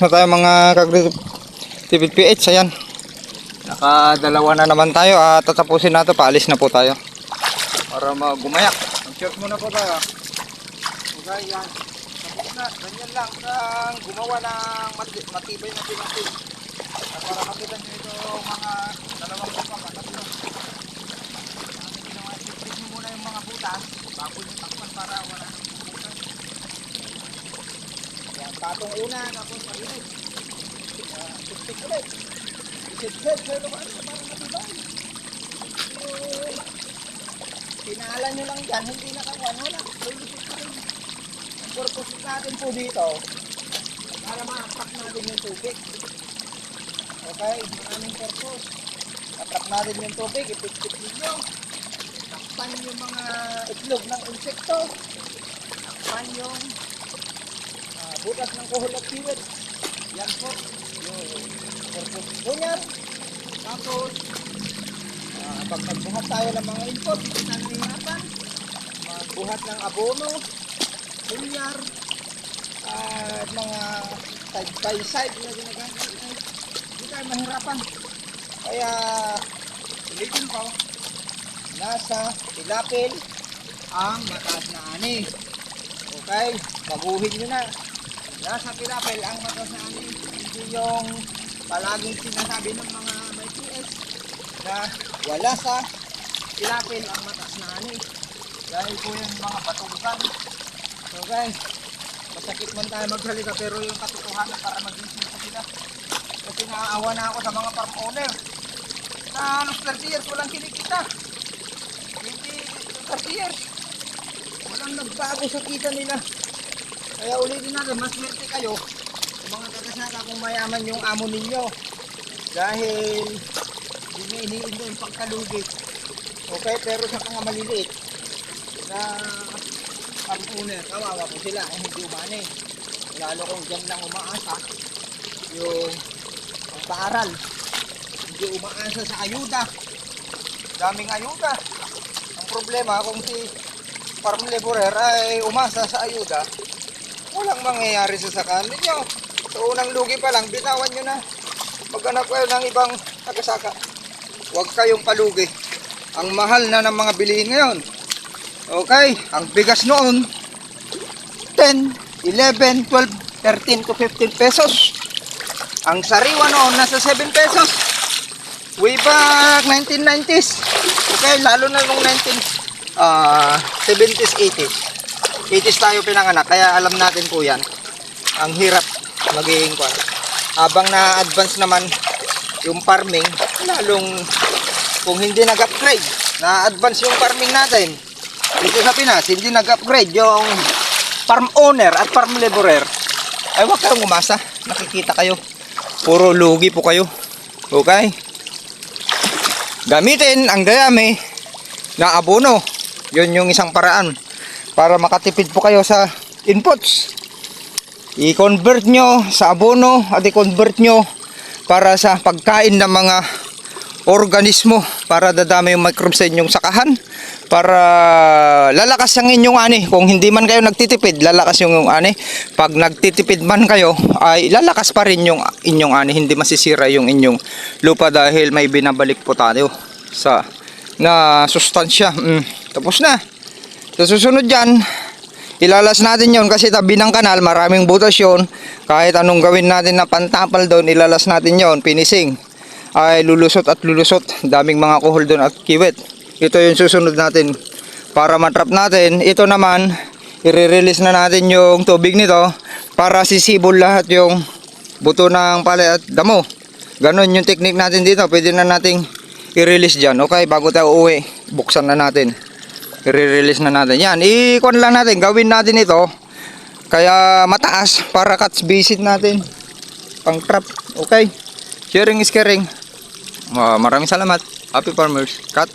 na tayo mga kagritipid PH. Ayan, nakadalawa na naman tayo at tatapusin na ito. Paalis na po tayo para magumayak. Mag-short muna po tayo. Okay, yan. Tapos na, ganyan lang ang gumawa ng matibay na pinapil. Para makita nyo ito mga dalawang buka. Tatlong. Tignan nyo muna yung mga butas bago nyo takpan para wala nang bubutas. Yan, patong una, tapos pag-init. Tuk-tuk ulit. Isit-sit, pero para matibay. Pinahalan nyo lang dyan, hindi nakakuan, wala. Lulusot pa rin. Ang purpose natin po dito, para ma-attract natin yung tubig. Okay, maraming purpose. Attract natin yung tubig, ipit-pit ninyo. Takpan yung mga itlog ng insekto. Takpan yung butas ng kuhol at kiwit. Yan po, yung purpose po niyan. Tapos, pag magbuhat tayo ng mga input, nangyayatan, magbuhat ng abono, kulyar, at mga side by side na ginagamit. Hindi tayo mahirapan. Kaya, ulitin ko, nasa tilapil ang mataas na ani. Okay, baguhin nyo na. Nasa tilapil ang mataas na ani. Hindi yung palaging sinasabi ng mga may PS na wala sa tilapil ang mataas na ani. Dahil po yung mga batugan. So guys, masakit man tayo magsalita pero yung katotohanan para mag-isip ko sila. Kasi naaawa na ako sa mga farm owner na halos 30 years walang kinikita. 30 years walang nagbago sa kita nila. Kaya ulitin natin, mas swerte kayo sa mga kakasaka kung mayaman yung amo ninyo. Dahil hindi nyo iniindo yung pagkalugi. Okay, pero sa mga maliliit na farm owner, kawawa po sila, hindi umani. Lalo kung dyan lang umaasa yung paaral, hindi umaasa sa ayuda. Daming ayuda. Ang problema kung si farm laborer ay umasa sa ayuda, walang mangyayari sa sakaan ninyo. So unang lugi pa lang, bitawan nyo na. Maghanap kayo ng ibang tagasaka. Huwag kayong palugi. Ang mahal na ng mga bilihin ngayon. Okay, ang bigas noon 10, 11, 12, 13 to 15 pesos. Ang sariwa noon nasa 7 pesos. Way back 1990s. Okay, lalo na nung 70s, 80s. 80s tayo pinanganak, kaya alam natin po yan. Ang hirap magiging kwan. Habang na-advance naman yung farming, lalong kung hindi nag-upgrade, na-advance yung farming natin. Dito sa Pinas, hindi nag-upgrade yung farm owner at farm laborer. Ay huwag kayong umasa, nakikita kayo. Puro lugi po kayo. Okay? Gamitin ang dayami na abono. Yun yung isang paraan para makatipid po kayo sa inputs. I-convert nyo sa abono at i-convert nyo para sa pagkain ng mga organismo para dadami yung microbes sa inyong sakahan, para lalakas ang inyong ani. Kung hindi man kayo nagtitipid, lalakas yung ani. Pag nagtitipid man kayo, ay lalakas pa rin yung inyong ani. Hindi masisira yung inyong lupa dahil may binabalik po tayo sa na sustansya. Tapos na. Sa susunod dyan, ilalas natin yon kasi tabi ng kanal, maraming butas yun. Kahit anong gawin natin na pantapal doon, ilalas natin yon, finishing. Ay lulusot at lulusot. Daming mga kuhol doon at kiwit. Ito yung susunod natin para matrap natin. Ito naman, i-release na natin yung tubig nito para sisibol lahat yung buto ng palay at damo. Ganon yung technique natin dito. Pwede na nating i-release dyan. Okay, bago tayo uwi, buksan na natin. I-release na natin. Yan, i-con lang natin. Gawin natin ito. Kaya mataas para catch visit natin. Pang trap. Okay. Sharing is caring. Maraming salamat. Happy farmers. Cut.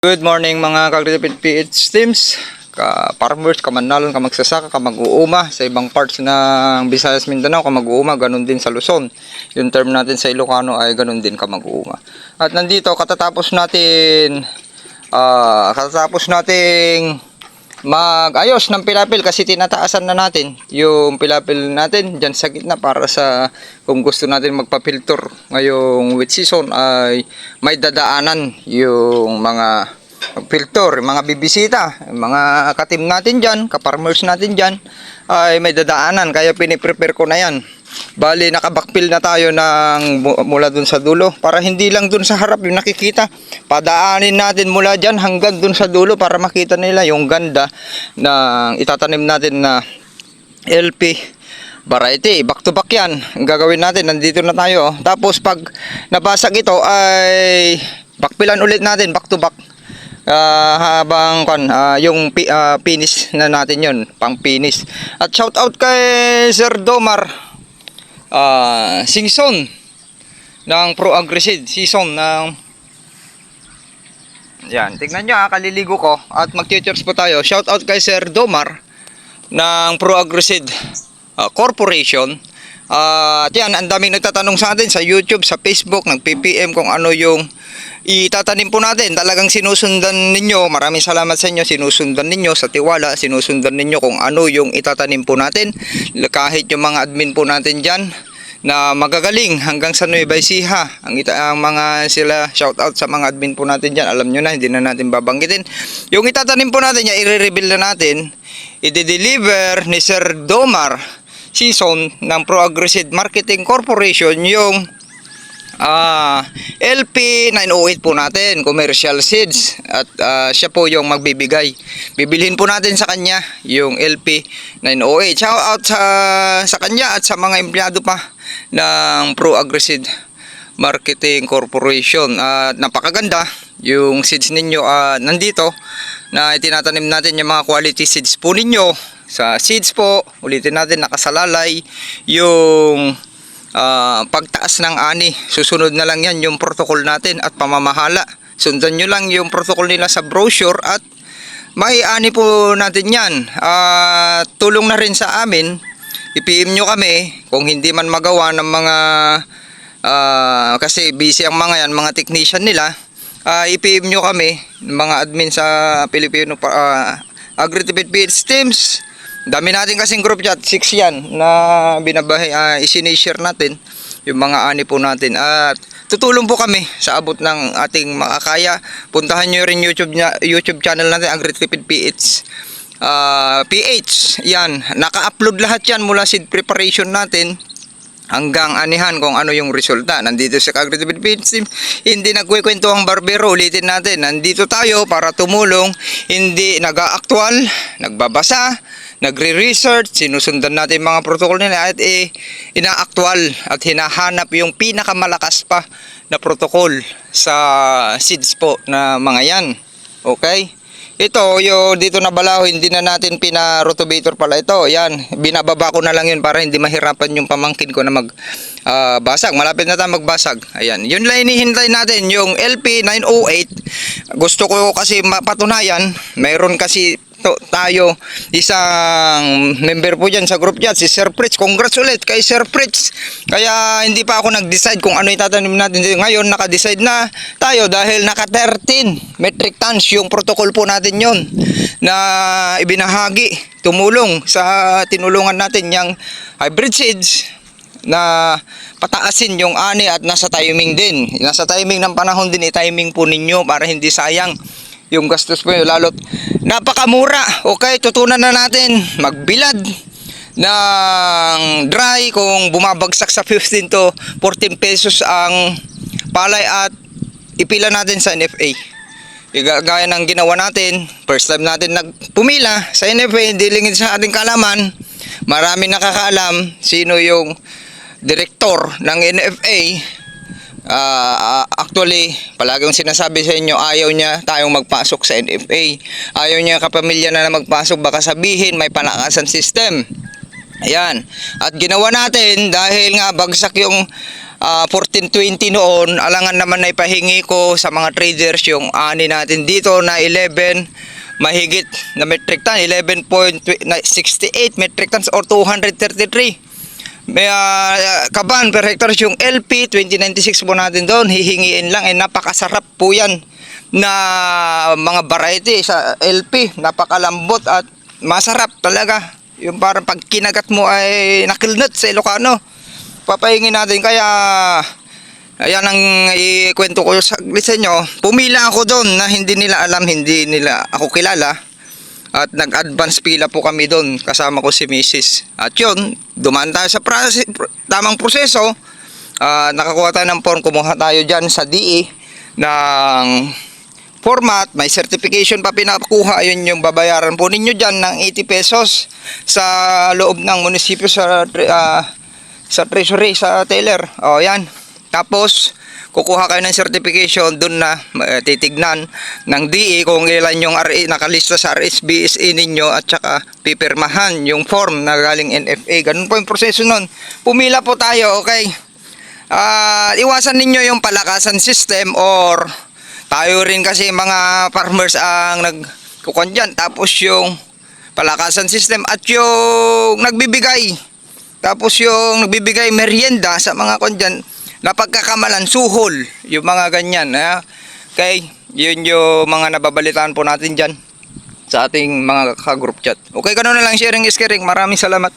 Good morning mga kagritipid PH teams. Ka-farmers, kamanalon, kamagsasaka, kamag-uuma sa ibang parts ng Visayas, Mindanao, kamag-uuma, ganun din sa Luzon. Yung term natin sa Ilocano ay ganun din kamag-uuma. At nandito katatapos nating mag-ayos ng pilapil kasi tinataasan na natin yung pilapil natin dyan sa gitna para sa kung gusto natin magpa-filter ngayong wet season ay may dadaanan yung mga filter, mga bibisita, mga katim natin dyan, kaparmers natin dyan ay may dadaanan kaya piniprepare ko na yan. Bali nakabakpil na tayo ng mula dun sa dulo para hindi lang dun sa harap yung nakikita. Padaanin natin mula dyan hanggang dun sa dulo para makita nila yung ganda ng itatanim natin na LP variety. Back to back yan. Ang gagawin natin, nandito na tayo. Tapos pag nabasag ito ay bakpilan ulit natin back to back. Habang yung finish na natin yun, pang finish. At shout out kay Sir Domar Singson ng Pro Agri-Seed season ng yan, tignan nyo kaliligo ko at mag-cheers po tayo. Shout out kay Sir Domar ng Pro Agri-Seed Corporation. At yan, ang daming nagtatanong sa atin sa YouTube, sa Facebook, nag-PPM kung ano yung itatanim po natin. Talagang sinusundan ninyo, maraming salamat sa inyo, sinusundan ninyo sa tiwala, sinusundan ninyo kung ano yung itatanim po natin. Kahit yung mga admin po natin dyan na magagaling hanggang sa Nueva Ecija, ang mga sila, shout out sa mga admin po natin dyan, alam nyo na, hindi na natin babanggitin. Yung itatanim po natin, yung i-reveal na natin, i-deliver ni Sir Domar Season ng Pro Agri-Seed Marketing Corporation yung LP 908 po natin, commercial seeds, at siya po yung magbibigay. Bibilhin po natin sa kanya yung LP 908. Shout out sa kanya at sa mga empleyado pa ng Pro Agri-Seed Marketing Corporation. Napakaganda yung seeds ninyo nandito na itinatanim natin yung mga quality seeds po ninyo. Sa seeds po, ulitin natin, nakasalalay yung pagtaas ng ani. Susunod na lang yan yung protocol natin at pamamahala. Sundan nyo lang yung protocol nila sa brochure at may ani po natin yan. Tulong na rin sa amin, i-PM nyo kami kung hindi man magawa ng mga kasi busy ang mga yan, mga technician nila. I-PM nyo kami, mga admin sa Filipino Agri-Tipid PH Teams. Dami natin kasing group chat, 6 yan na binabahay, isinishare natin yung mga ani po natin. At tutulong po kami sa abot ng ating makakaya. Puntahan nyo rin YouTube channel natin, Agri-Tipid PH. PH, yan, naka-upload lahat yan mula seed preparation natin hanggang anihan kung ano yung resulta. Nandito sa Agri-Tipid PH Team, hindi nagkukwento ang barbero. Ulitin natin, nandito tayo para tumulong, hindi nag-aaktual, nagbabasa, nagre-research, sinusundan natin mga protocol nila at ina-actual at hinahanap yung pinakamalakas pa na protocol sa seeds po na mga yan. Okay? Ito, yung dito na balaho, hindi na natin pina-rotovator pala ito. Yan, binababa ko na lang yun para hindi mahirapan yung pamangkin ko na magbasag. Malapit na tayo magbasag. Ayan, yun lang hinihintay natin, yung LP 908. Gusto ko kasi mapatunayan, mayroon kasi tayo isang member po dyan sa group chat, si Sir Fritz. Congrats ulit kay Sir Fritz. Kaya hindi pa ako nag-decide kung ano itatanim natin. Ngayon naka-decide na tayo dahil naka 13 metric tons yung protocol po natin yon na ibinahagi, tumulong sa tinulungan natin yung hybrid seeds na pataasin yung ani at nasa timing din. Nasa timing ng panahon din, i-timing po ninyo para hindi sayang yung gastos po yun, lalo't napakamura. Okay, tutunan na natin magbilad ng dry kung bumabagsak sa 15 to 14 pesos ang palay at ipila natin sa NFA. Gaya ng ginawa natin, first time natin nagpumila sa NFA, dilingin sa ating kalaman. Marami nakakaalam sino yung direktor ng NFA. Actually, palagi yung sinasabi sa inyo, ayaw niya tayong magpasok sa NFA. Ayaw niya kapamilya na magpasok, baka sabihin may palakasan system. Ayan. At ginawa natin dahil nga bagsak yung 14.20 noon, alangan naman na ipahingi ko sa mga traders yung ani natin dito na 11 mahigit na metric ton, 11.68 metric tons or 233. May kaban per hectare yung LP 2096 po natin doon, hihingiin lang, napakasarap po yan. na mga variety sa LP. Napakalambot at masarap talaga. Yung parang pag kinagat mo ay nakilnat sa Ilocano. Papahingin natin kaya ayan ang ikwento ko sa inyo. Pumila ako doon na hindi nila alam, hindi nila ako kilala. At nag-advance pila po kami doon. Kasama ko si Mrs. At yun, dumaan tayo sa tamang proseso. Nakakuha tayo ng form, kumuha tayo dyan sa DE ng format, may certification pa pinakuha, yun yung babayaran po ninyo dyan ng 80 pesos sa loob ng munisipyo sa treasury, sa teller. O yan, tapos kukuha kayo ng certification, dun na titignan ng DE kung ilan yung RE nakalista sa RSBSA ninyo at saka pipirmahan yung form na galing NFA. Ganun po yung proseso nun. Pumila po tayo, okay? Iwasan ninyo yung palakasan system or tayo rin kasi mga farmers ang nagkukuhan dyan. Tapos yung palakasan system at yung nagbibigay. Tapos yung nagbibigay merienda sa mga kondyan na pagkakamalan, suhol, yung mga ganyan. Okay, yun yung mga nababalitaan po natin dyan sa ating mga ka-group chat. Okay, ganun na lang, sharing is caring. Maraming salamat.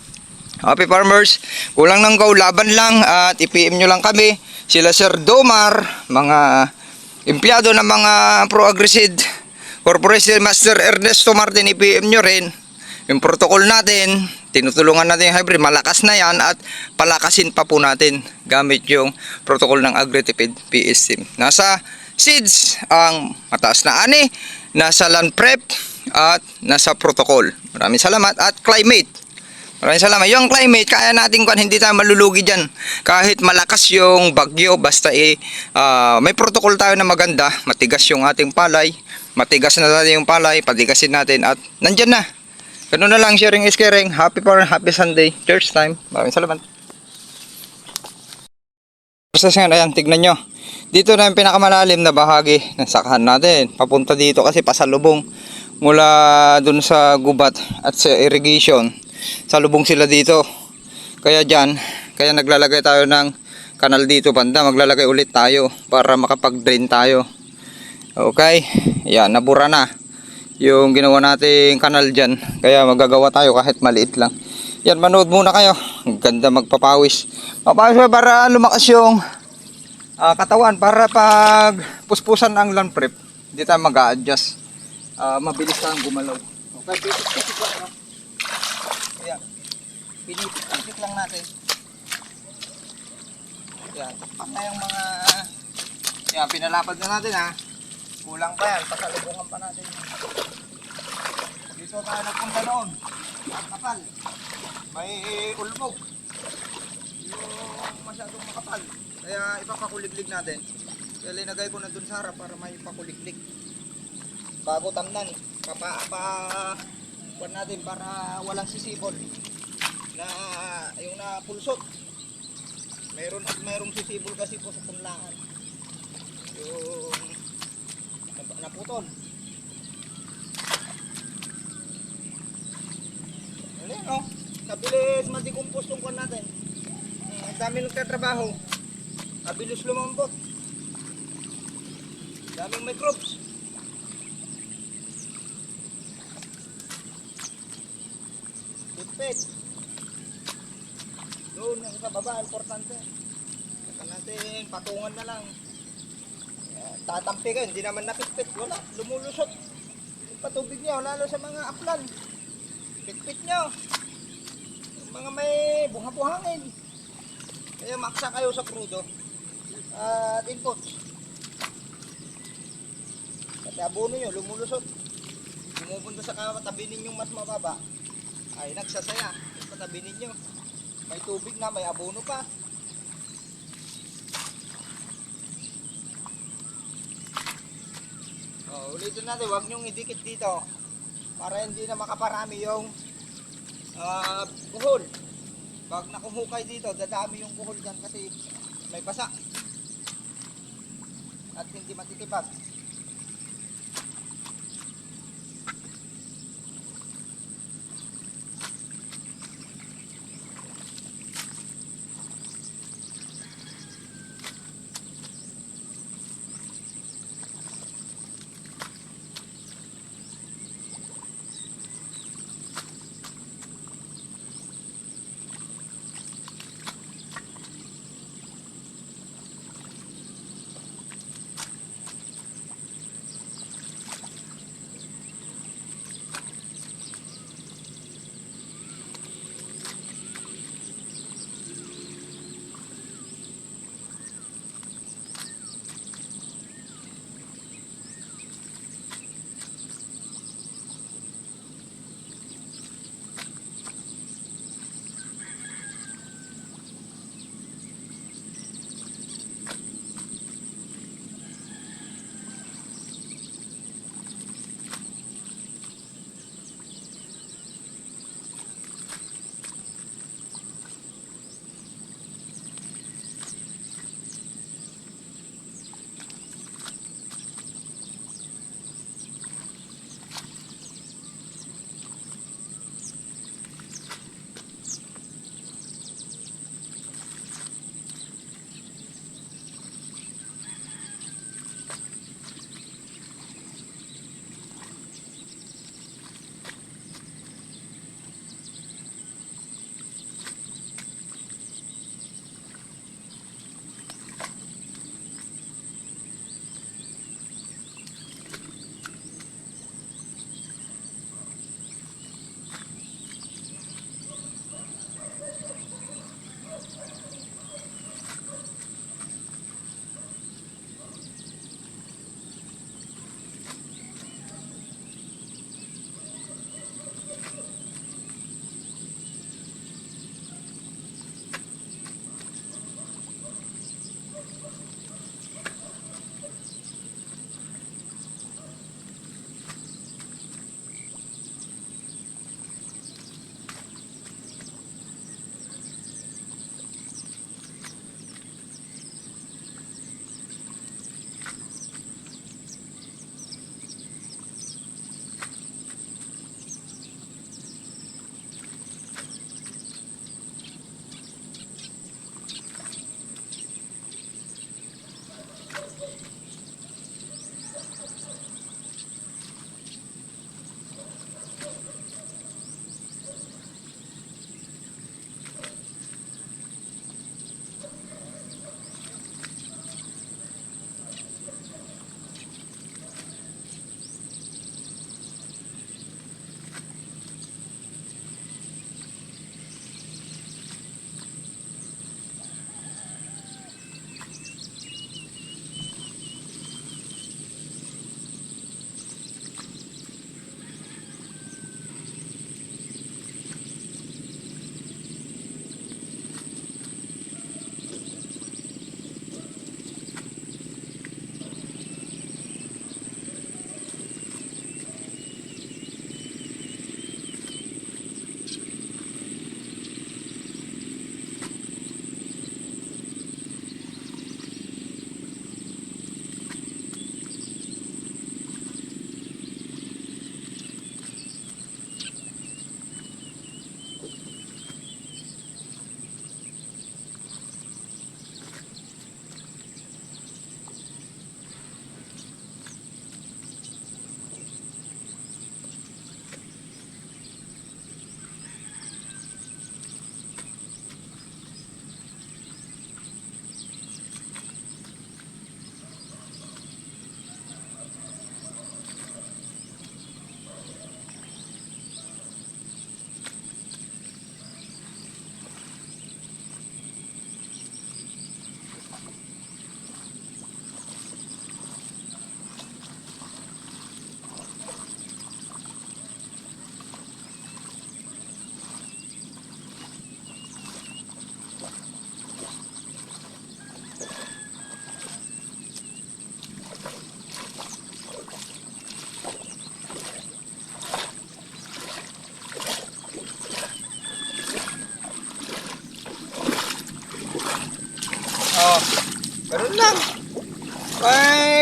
Happy farmers, kulang ng go, laban lang at i-PM nyo lang kami. Sila Sir Domar, mga empleyado ng mga Pro-Agriseed Corporation, Master Ernesto Martin, i-PM nyo rin. Yung protocol natin, tinutulungan natin yung hybrid, malakas na yan at palakasin pa po natin gamit yung protocol ng Agritipid PS team. Nasa seeds ang mataas na ani, nasa land prep at nasa protocol. Maraming salamat at climate. Maraming salamat. Yung climate, kaya natin kung hindi tayo malulugi dyan. Kahit malakas yung bagyo, basta may protocol tayo na maganda. Matigas yung ating palay. Matigas na natin yung palay, patigasin natin at nandyan na. Ganun na lang, sharing is caring. Happy Sunday. Church time. Maraming salamat. Process nga, ayan, tignan nyo. Dito na yung pinakamalalim na bahagi ng sakahan natin. Papunta dito kasi pasalubong mula dun sa gubat at sa irrigation. Salubong sila dito. Kaya dyan, kaya naglalagay tayo ng kanal dito banda. Maglalagay ulit tayo para makapag-drain tayo. Okay, yan, nabura na yung ginawa nating kanal dyan. Kaya magagawa tayo kahit maliit lang. Yan, manood muna kayo. Ang ganda magpapawis. Papawis pa para lumakas yung katawan. Para pag puspusan ang land prep, hindi tayo mag-a-adjust. Mabilis lang gumalaw. Okay, pitik-pitik lang. Ayan. Pitik lang natin. Ayan, takpak na yung mga... Ayan, pinalapad na natin ha. Kulang pa yan, pasalubungan pa natin. Dito tayo nagpunta noon. Ang kapal. May ulmog. Yung masyadong makapal. Kaya ipapakuliglig natin. Kaya linagay ko na dun sa harap para may pakuliglig. Bago tamnan. Kuwan natin para walang sisibol. Na yung napulsot. Mayroong sisibol kasi po sa punlaan. Yung naputol. Ayan o, nabilis ma-decompose yung kwan natin. Ang dami nagtatrabaho. Nabilis lumambot. Daming microbes. Tipid. Doon sa baba, importante. Saka natin, patungan na lang. Tatampi ka, hindi naman napitpit. Wala, lumulusot. Yung patubig nyo, lalo sa mga aplan. Pitpit nyo. Yung mga may buha-buhangin. Kaya maksa kayo sa crudo. At inputs. Kasi abono nyo, lumulusot. Pumupunta sa katabi ninyong mas mababa. Ay, nagsasaya. Yung katabi ninyo. May tubig na, may abono pa. Ulitin natin, huwag nyong idikit dito para hindi na makaparami yung kuhol. Pag nakuhukay dito, dadami yung kuhol dyan kasi may basa at hindi matitipag.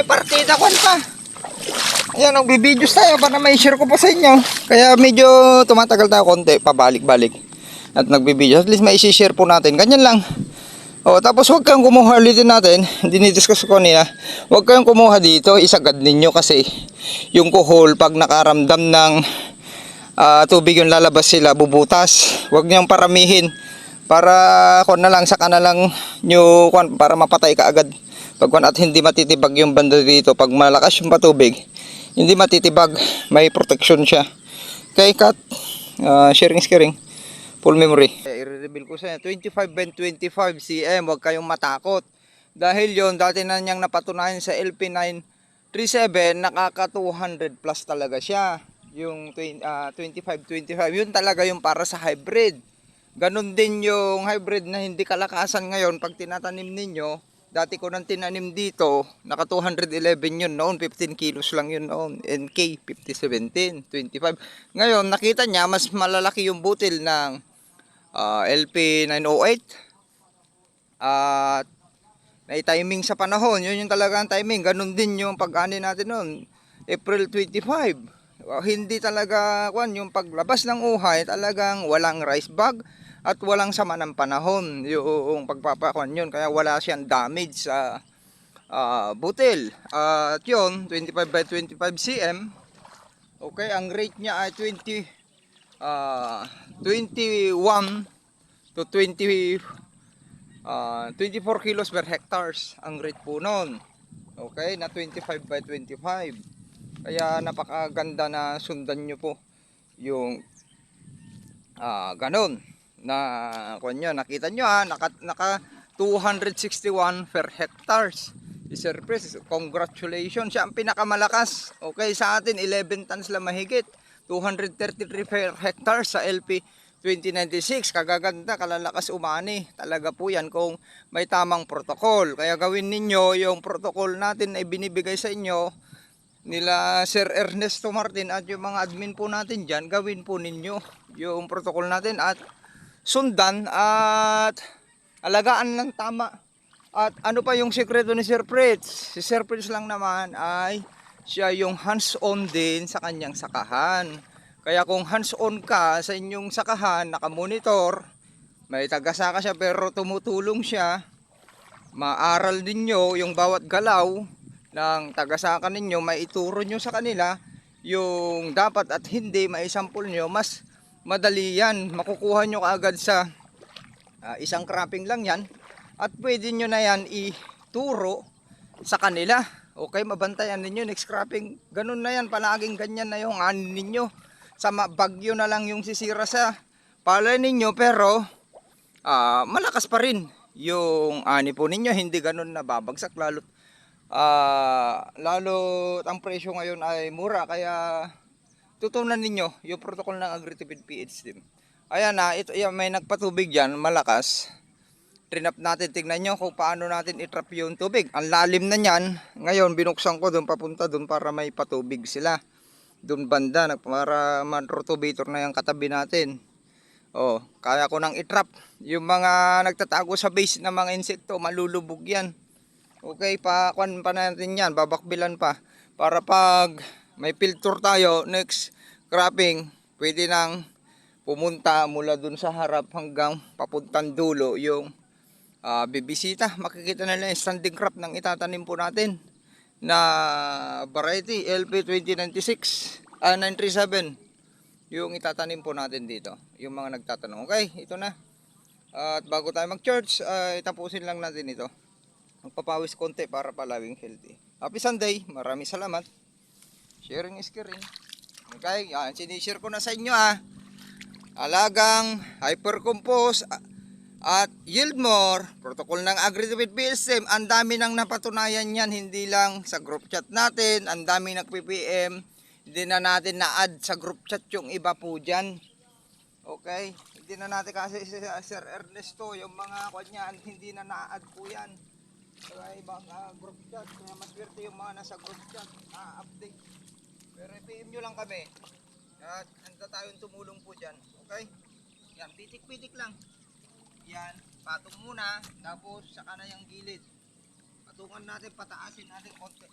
partida kwan pa. Ayan, nagbibidyo's tayo para may share ko pa sa inyo. Kaya medyo tumatagal tayo konti, pabalik-balik. At nagbibidyo, at least may share po natin. Ganyan lang. O, tapos huwag kayong kumuha ulitin natin. Dinidiscuss ko niya. Huwag kayong kumuha dito, isagad ninyo kasi yung kuhol pag nakaramdam ng tubig yung lalabas sila, bubutas. Huwag niyang paramihin. Para kung na lang, saka na lang nyo, para mapatay ka agad. Pag at hindi matitibag yung banda dito, pag malakas yung patubig, hindi matitibag, may protection siya. Okay, cut. Sharing is caring. Full memory. I-reveal ko sa inyo, 25/25 cm, huwag kayong matakot. Dahil yon dati na niyang napatunayan sa LP937, nakaka 200 plus talaga siya. Yung 25/25, yun talaga yung para sa hybrid. Ganon din yung hybrid na hindi kalakasan ngayon pag tinatanim ninyo. Dati ko nang tinanim dito, naka 211 yun noon, 15 kilos lang yun noon. NK 5017, 25. Ngayon, nakita niya mas malalaki yung butil ng LP908. At may timing sa panahon, yun yung talagang timing. Ganon din yung pag-ani natin noon, April 25. Hindi talaga, yung paglabas ng uhay, talagang walang rice bag. At walang sama ng panahon yung pagpapakuan yun, kaya wala siyang damage sa butil. At yun, 25/25 cm. Okay, ang rate niya ay 21 to 24 kilos per hectares ang rate po nun. Okay, na 25/25. Kaya napakaganda na sundan nyo po yung ganon na kunyo, nakita nyo naka 261 per hectares. Sir Pres, congratulations, siya ang pinakamalakas. Okay, sa atin 11 tons lang mahigit, 233 per hectares sa LP 2096. Kagaganda, kalalakas umani talaga po yan kung may tamang protocol. Kaya gawin ninyo yung protocol natin ay binibigay sa inyo nila Sir Ernesto Martin at yung mga admin po natin dyan. Gawin po ninyo yung protocol natin at sundan at alagaan ng tama. At ano pa yung sekreto ni Sir Fritz? Si Sir Fritz lang naman ay siya yung hands-on din sa kanyang sakahan. Kaya kung hands-on ka sa inyong sakahan, nakamonitor, may tagasaka siya pero tumutulong siya, maaral ninyo yung bawat galaw ng tagasaka ninyo, maituro nyo sa kanila yung dapat at hindi, maisampol nyo, mas madali yan. Makukuha nyo kaagad sa isang cropping lang yan. At pwede nyo na yan ituro sa kanila. Okay, mabantayan ninyo next cropping. Ganun na yan, palaging ganyan na yung anin ninyo. Sa bagyo na lang yung sisira sa palay ninyo, pero malakas pa rin yung ani po ninyo. Hindi ganun na babagsak, lalo ang presyo ngayon ay mura. Kaya tutunan ninyo yung protocol ng Agritipid PH team. Ayan na, ito, yan, may nagpatubig dyan, malakas. Trinap natin, tingnan nyo kung paano natin itrap yung tubig. Ang lalim na nyan. Ngayon, binuksan ko doon, papunta doon para may patubig sila. Doon banda, para man-rotovator na yung katabi natin. Oh, kaya ko nang itrap. Yung mga nagtatago sa base ng mga insekto, malulubog yan. Okay, pakuan pa natin yan, babakbilan pa. Para pag may filter tayo, next cropping, pwede nang pumunta mula dun sa harap hanggang papuntang dulo yung bibisita. Makikita nila yung standing crop ng itatanim po natin na variety LP 2096 937 yung itatanim po natin dito, yung mga nagtatanong. Okay, ito na. At bago tayo mag-church, tapusin lang natin ito. Magpapawis konti para palaging healthy. Happy Sunday, maraming salamat. Sharing is caring. Okay, sinishare ko na sa inyo alagang hypercompose at yield more, protocol ng Agritipid PSM. Ang dami nang napatunayan yan, hindi lang sa group chat natin. Ang dami nag-PPM, hindi na natin na-add sa group chat yung iba po dyan. Okay, hindi na natin kasi si Sir Ernesto, yung mga kanya, hindi na na-add po yan sa ibang group chat. Kaya maswerte yung mga nasa group chat update. Pero PM nyo lang kami at handa tayong tumulong po dyan. Okay, yan, pitik-pitik lang. Yan, patong muna, tapos saka na yung gilid. Patungan natin, pataasin natin konti.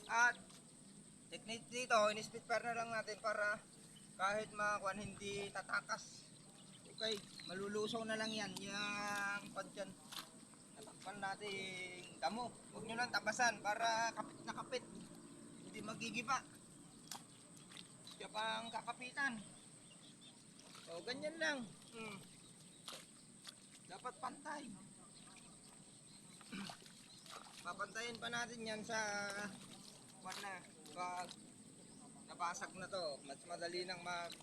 At technique dito, in-split fire na lang natin para kahit makuan hindi tatakas. Okay, malulusaw na lang yan. Yung padyan, natakpan natin damo. Huwag nyo lang tapasan para kapit na kapit. Hindi magigiba. Siya pang kakapitan. O, ganyan lang. Dapat pantay. Papantayin pa natin yan sa kuan na. Pag nabasag na to, mas madali nang mag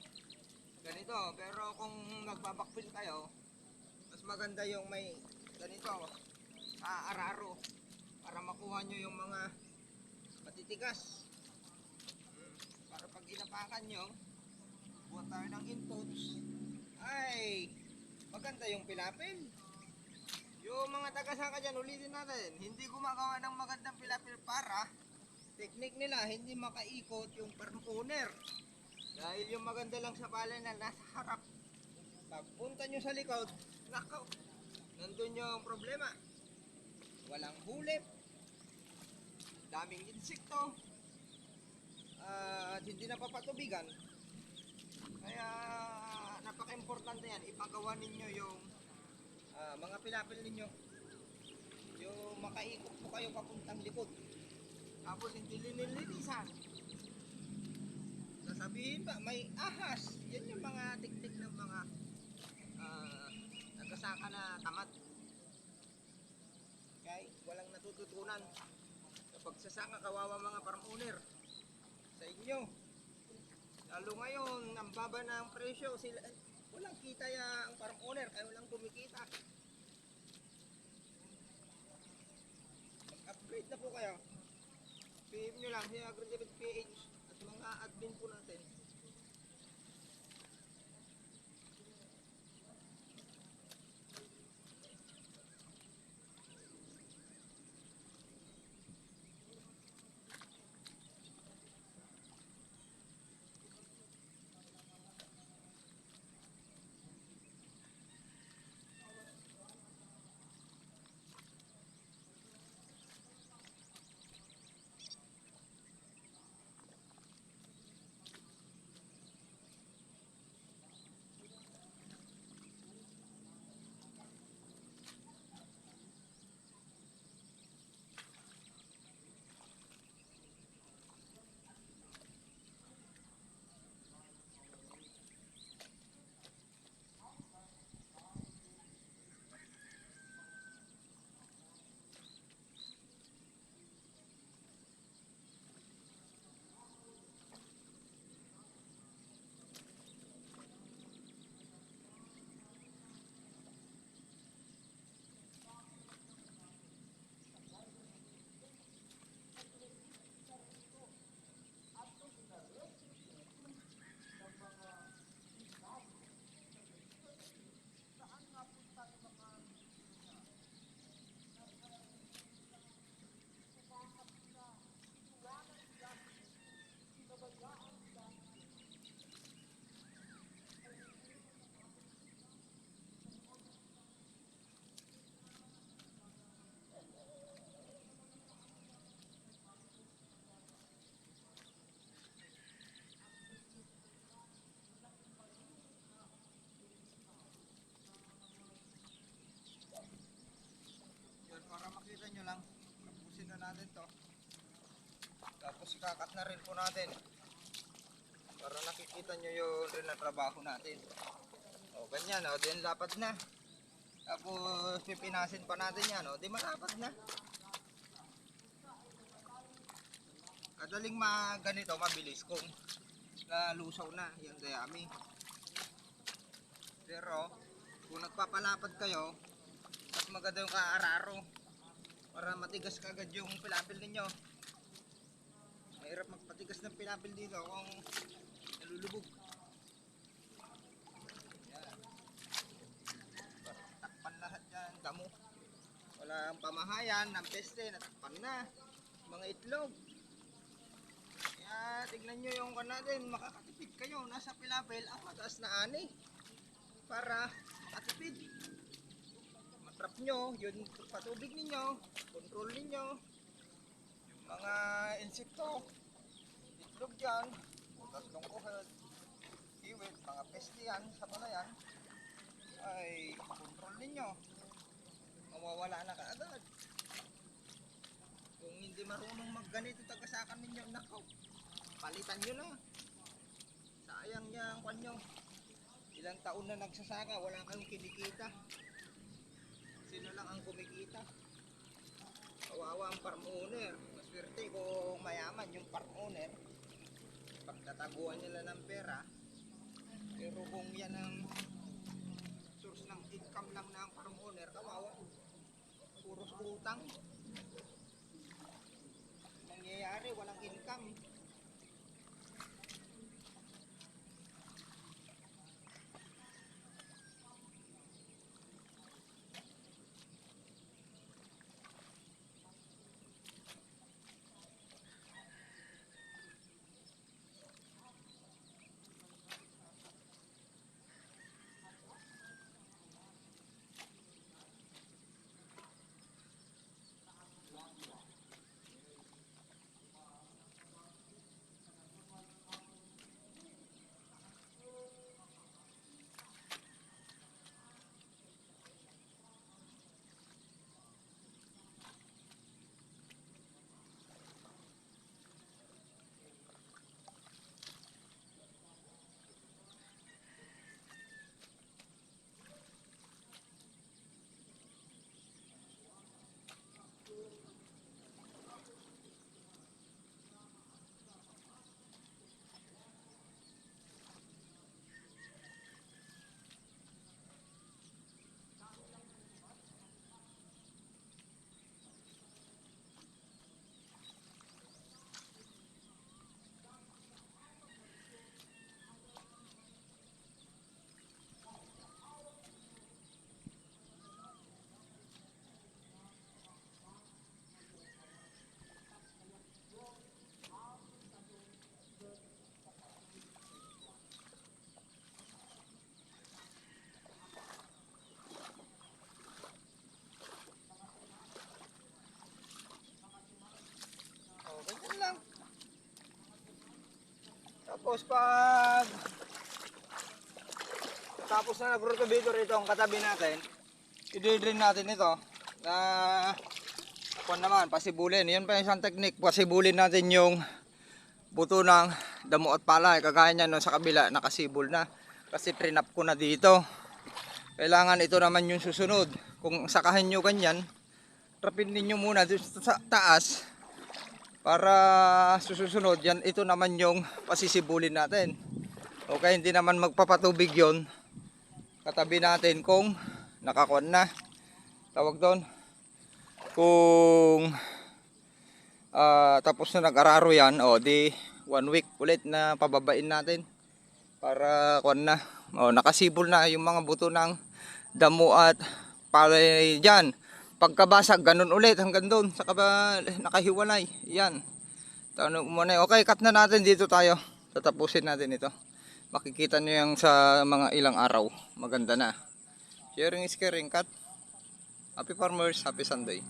ganito. Pero kung nagbabakpil kayo, mas maganda yung may ganito, araro, para makuha nyo yung mga matitigas. Para pag inapakan nyo, buhat tayo ng inputs, ay maganda yung pilapil. Yung mga taga-saka dyan, ulitin natin, hindi gumagawa ng magandang pilapil para technique nila hindi makaikot yung farm owner. Dahil yung maganda lang sa palay na nasa harap, pagpunta nyo sa likod, nakaw, nandun yung problema. Walang hulip, daming insekto, at hindi napapatubigan. Kaya napaka-importante yan, ipagawa ninyo yung mga pilapil ninyo, yung makaikot po kayo papuntang likod. Tapos hindi linilinisan. Sasabihin ba, may ahas. Yan yung mga teknik ng mga nagasaka na tamad. Okay? Walang natututunan. Kapag sasaka, kawawa mga farm owner sa inyo. Lalo ngayon, ang baba ng presyo, sila, walang kita ya ang farm owner, kaya walang kumikita. Mag-upgrade na po kayo. PM nyo lang, si AgriDebit PH at mga admin po natin. Yun, para makita nyo lang, tapusin na natin to. Tapos ikakat na rin po natin para nakikita nyo yung rin na trabaho natin. O ganyan, o din lapad na. Tapos pipinasin pa natin yan, o di malapad na. Kadaling ganito, mabilis kung lusaw na yung dayami. Pero kung nagpapalapad kayo, mas maganda yung kaararo para matigas kagad yung pilapil ninyo. Mahirap magpatigas ng pilapil dito kung nalulubog. Yan. Takpan lahat yan, damo. Walang pamahayan ng peste, natakpan na. Mga itlog. Kaya tignan nyo yung natin, makakatipid kayo. Nasa pilapil ang mataas na ani para makatipid. Matrap nyo, yun patubig ninyo, control ninyo. mga insekto, itlog dyan, butas ng kuhel, kiwit, mga peste yan sa palayan, ay control ninyo. Mawawala na kaagad. Kung hindi marunong magganito tagasakan ninyo, nako, palitan nyo na. Sayang yan, kanyo. Ilang taon na nagsasaka, wala kayong kinikita. Sino lang ang kumikita? Kawawa ang farm owner. Maswerte kung mayaman yung farm owner. Pagtataguan nila ng pera. Pero kung yan ang source ng income lang ng farm owner, kawawa. Puros utang. Nangyayari, walang income. Ganyan lang. Tapos tapos na nag-rotovator ito ang katabi natin, i-drain natin ito na kung naman, pasibulin. Yan pa yung isang technique, pasibulin natin yung buto ng damo at palay. Kagaya niyan no, sa kabila, nakasibol na. Kasi trinap ko na dito. Kailangan ito naman yung susunod. Kung sakahin nyo ganyan, trapin ninyo muna sa taas para susunod yan, ito naman yung pasisibulin natin. Okay, hindi naman magpapatubig yon. Katabi natin kung nakakuan na, tawag doon, kung tapos na nag-araro yan, o di 1 week ulit na pababain natin para kuan na, nakasibol na yung mga buto ng damo at palay dyan. Pagkabasag, ganun ulit hanggang doon sa nakahiwalay. Yan. Okay, cut na natin dito tayo. Tatapusin natin ito. Makikita nyo yung sa mga ilang araw. Maganda na. Sharing is caring. Cut. Happy farmers, happy Sunday.